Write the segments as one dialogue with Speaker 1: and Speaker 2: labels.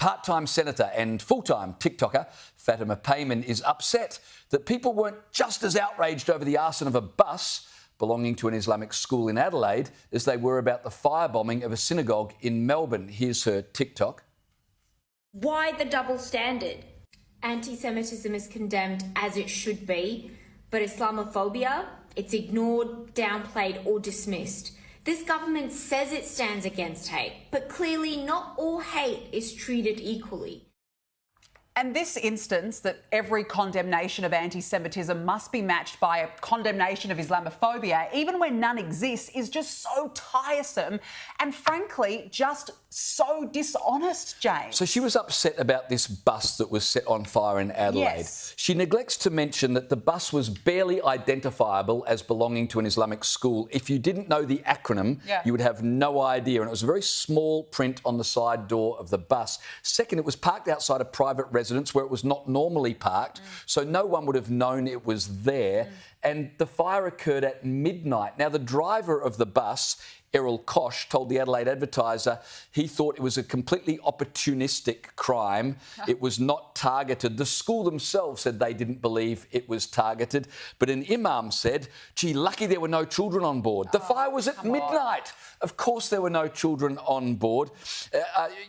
Speaker 1: Part-time senator and full-time TikToker Fatima Payman is upset that people weren't just as outraged over the arson of a bus belonging to an Islamic school in Adelaide as they were about the firebombing of a synagogue in Melbourne. Here's her TikTok.
Speaker 2: Why the double standard? Anti-Semitism is condemned as it should be, but Islamophobia, it's ignored, downplayed or dismissed. This government says it stands against hate, but clearly not all hate is treated equally.
Speaker 3: And this instance, that every condemnation of anti-Semitism must be matched by a condemnation of Islamophobia, even when none exists, is just so tiresome and, frankly, just so dishonest, James.
Speaker 1: So she was upset about this bus that was set on fire in Adelaide.
Speaker 3: Yes.
Speaker 1: She neglects to mention that the bus was barely identifiable as belonging to an Islamic school. If you didn't know the acronym, you would have no idea. And it was a very small print on the side door of the bus. Second, it was parked outside a private residence where it was not normally parked, so no one would have known it was there. And the fire occurred at midnight. Now, the driver of the bus, Errol Kosh, told the Adelaide Advertiser he thought it was a completely opportunistic crime. It was not targeted. The school themselves said they didn't believe it was targeted. But an imam said, gee, lucky there were no children on board. The fire was at midnight. Of course there were no children on board.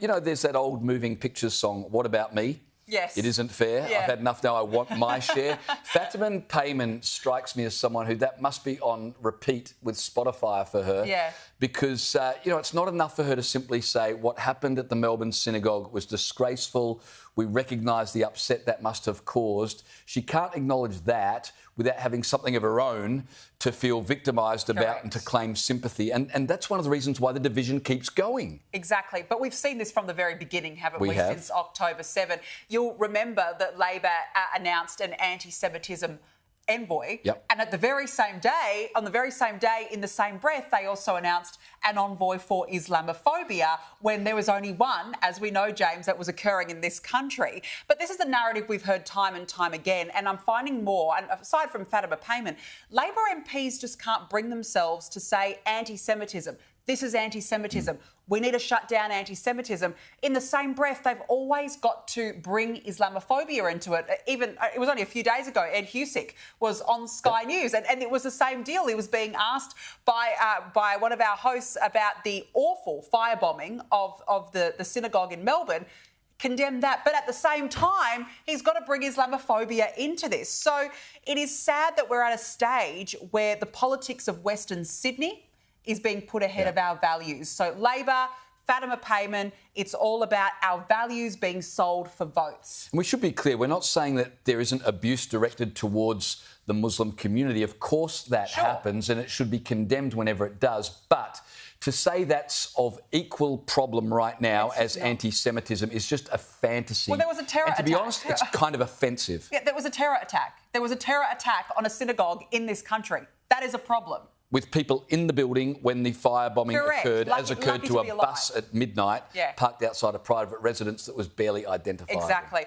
Speaker 1: You know, there's that old moving pictures song, What About Me?
Speaker 3: Yes.
Speaker 1: It isn't fair. I've had enough now. I want my share. Fatima Payman strikes me as someone who that must be on repeat with Spotify for her.
Speaker 3: Yeah.
Speaker 1: Because, you know, it's not enough for her to simply say what happened at the Melbourne synagogue was disgraceful. We recognise the upset that must have caused. She can't acknowledge that without having something of her own to feel victimised about and to claim sympathy. And that's one of the reasons why the division keeps going.
Speaker 3: Exactly. But we've seen this from the very beginning, haven't we?
Speaker 1: have.
Speaker 3: Since October 7. You'll remember that Labor announced an anti-Semitism envoy. And at the very same day, on the very same day, in the same breath, they also announced an envoy for Islamophobia when there was only one, as we know, James, that was occurring in this country. But this is the narrative we've heard time and time again, and I'm finding more, and aside from Fatima Payman, Labor MPs just can't bring themselves to say anti-Semitism. This is anti-Semitism. We need to shut down anti-Semitism. In the same breath, they've always got to bring Islamophobia into it. Even, it was only a few days ago, Ed Husick was on Sky News, and it was the same deal. He was being asked by one of our hosts about the awful firebombing of the synagogue in Melbourne, condemned that. But at the same time, he's got to bring Islamophobia into this. So it is sad that we're at a stage where the politics of Western Sydney is being put ahead of our values. So Labor, Fatima Payman, it's all about our values being sold for votes.
Speaker 1: And we should be clear, we're not saying that there isn't abuse directed towards the Muslim community. Of course that happens, and it should be condemned whenever it does. But to say that's of equal problem right now as anti-Semitism is just a fantasy.
Speaker 3: Well, there was a terror attack.
Speaker 1: And to be honest, it's kind of offensive.
Speaker 3: Yeah, there was a terror attack. There was a terror attack on a synagogue in this country. That is a problem.
Speaker 1: With people in the building when the firebombing occurred, as occurred to a bus at midnight, parked outside a private residence that was barely identifiable.
Speaker 3: Exactly.